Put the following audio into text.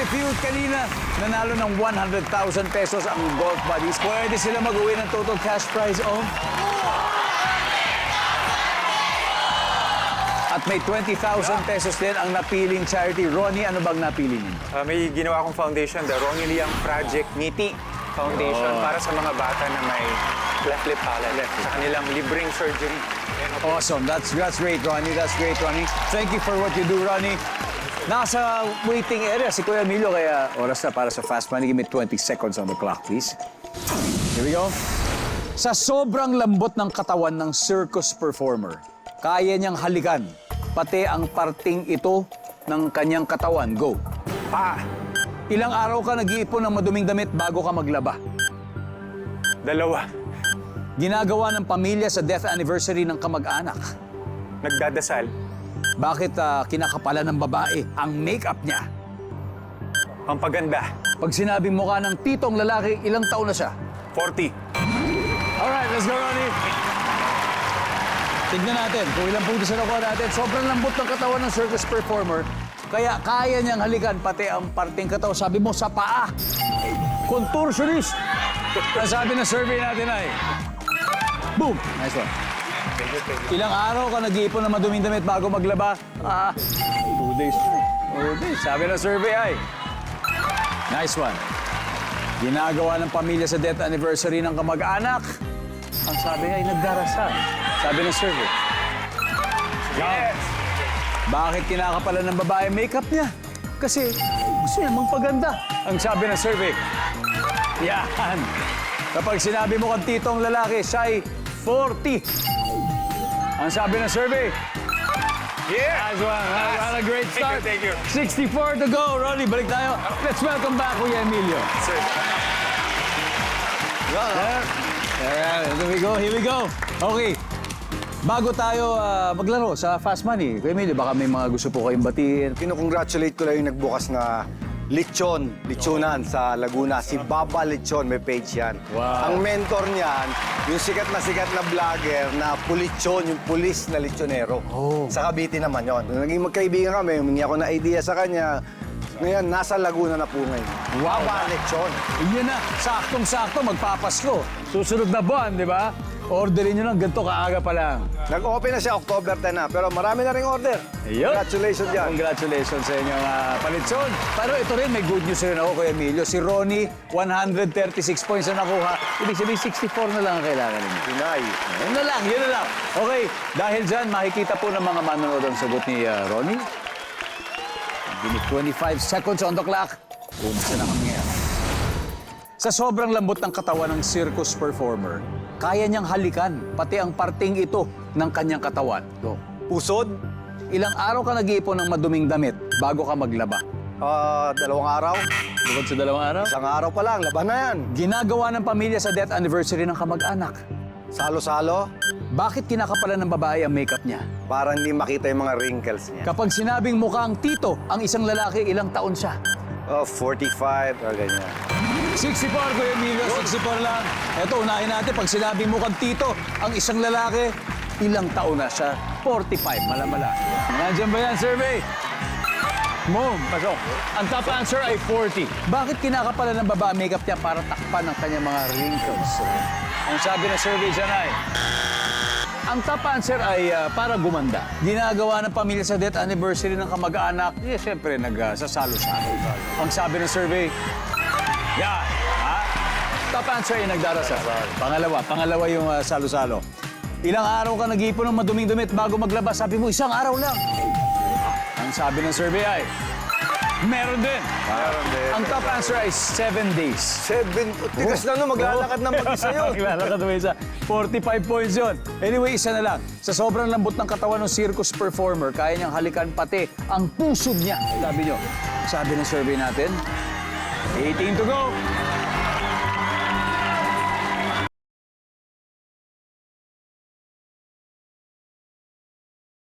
Feud kanina, nanalo ng 100,000 pesos ang Golf Buddies. Pwede sila mag-uwi ng total cash prize of... At may 20,000 pesos din ang napiling charity. Ronnie, ano bang napili niyo? May ginawa akong foundation, the Ronnie Liang Project Ngiti Foundation, para sa mga bata na may cleft lip palate, sa kanilang libreng surgery. Awesome. That's great, Ronnie. That's great, Ronnie. Thank you for what you do, Ronnie. Nasa waiting area si Kuya Emilio, kaya oras na para sa Fast Money. Give me 20 seconds on the clock, please. Here we go. Sa sobrang lambot ng katawan ng circus performer, kaya niyang halikan pati ang parting ito ng kanyang katawan. Go. Pa! Ilang araw ka nag-iipon ng maduming damit bago ka maglaba? 2. Ginagawa ng pamilya sa death anniversary ng kamag-anak. Nagdadasal. Bakit kinakapalan ng babae ang make-up niya? Pampaganda. Pag sinabing mukha ng titong lalaki, ilang taon na siya? 40. Alright, let's go, Ronnie. Tignan natin kung ilang puntos na nakuha natin. Sobrang lambot ng katawan ng circus performer, kaya kaya niyang halikan pati ang parting katawan. Sabi mo, sa paa. Contortionist. Ang sabi ng survey natin ay... Boom! Nice one. Ilang araw ka nag-iipon ng maduming damit bago maglaba? 2 days. 2 days. Sabi ng survey ay... Nice one. Ginagawa ng pamilya sa death anniversary ng kamag-anak. Ang sabi ay nagdarasal. Sabi ng survey. Yes! Bakit kinakapalan ng babae makeup niya? Kasi gusto niya magpaganda. Ang sabi ng survey. Yan. Kapag sinabi mo kang titong lalaki, siya'y 40. Ang sabi ng survey. Yeah! Nice one. What a great start. Thank you. 64 to go. Ronnie, balik tayo. Let's welcome back Kuya Emilio. Sir. Here we go. Okay. Bago tayo maglaro sa Fast Money, Kuya Emilio, baka may mga gusto po kayong batiin. Kinukongratulate ko lang yung nagbukas na Lechonan sa Laguna. Si Baba Lechon, may page yan. Wow. Ang mentor niyan, yung sikat na vlogger na Pulichon, yung pulis na lechonero. Sa Cavite naman yon. Naging magkaibigan kami, humingi ako na idea sa kanya. Ngayon, nasa Laguna na po ngayon. Wow. Baba Lechon. Yun na, saktong-sakto, magpapasko. Susunod na buwan, di ba? Orderin nyo lang, ganito kaaga pa lang. Nag-open na siya October 10 na, pero marami na ring order. Ayun. Congratulations dyan. Congratulations sa inyong palitson. Pero ito rin, may good news rin ako, Kuya Emilio. Si Ronnie, 136 points na nakuha. Ibig sabihin, 64 na lang ang kailangan ninyo. Pinay. Yun na lang, yun na lang. Okay, dahil dyan, makikita po ng mga manonood ang sagot ni Ronnie. Give me 25 seconds on the clock. Umasa na kami ngayon. Sa sobrang lambot ng katawan ng circus performer, kaya niyang halikan pati ang parting ito ng kanyang katawan. Go. Pusod, Ilang araw ka nag-iipon ng maduming damit bago ka maglaba? 2 araw. Bukod sa 2 araw? Isang araw pa lang, laban na yan. Ginagawa ng pamilya sa death anniversary ng kamag-anak. Salo-salo, Bakit kinakapalan ng babae ang makeup niya? para hindi makita yung mga wrinkles niya. Kapag sinabing mukhang tito ang isang lalaki, ilang taon siya? 45, o ganyan. 64, Kuya Emilio, 64 lang. Eto, unahin natin. Pag sinabi mo kang tito, ang isang lalaki, ilang taon na siya? 45, mala-mala. Nandiyan ba yan, survey? Boom, pasok. Ang top answer ay 40. Bakit kinakapalan ng babae makeup niya para takpan ang kanyang mga wrinkles? Ang sabi ng survey dyan ay, ang top answer ay para gumanda. Ginagawa ng pamilya sa death anniversary ng kamag-anak, siyempre nagsasalo-salo. Ang sabi ng survey, yan. Top answer ay nagdarasal. Pangalawa yung salo-salo. Ilang araw ka nag-iipon ng maduming damit bago maglabas? Sabi mo, 1 araw lang. Ang sabi ng survey ay, meron din. Meron din. Ang top answer ay 7 days. 7, tigas na no, maglalakad na mag-isa yun. Maglalakad mo isa. 45 points yun. Anyway, isa na lang. Sa sobrang lambot ng katawan ng circus performer, kaya niyang halikan pati ang pusod niya. Sabi niyo. Sabi ng survey natin, 18 to go.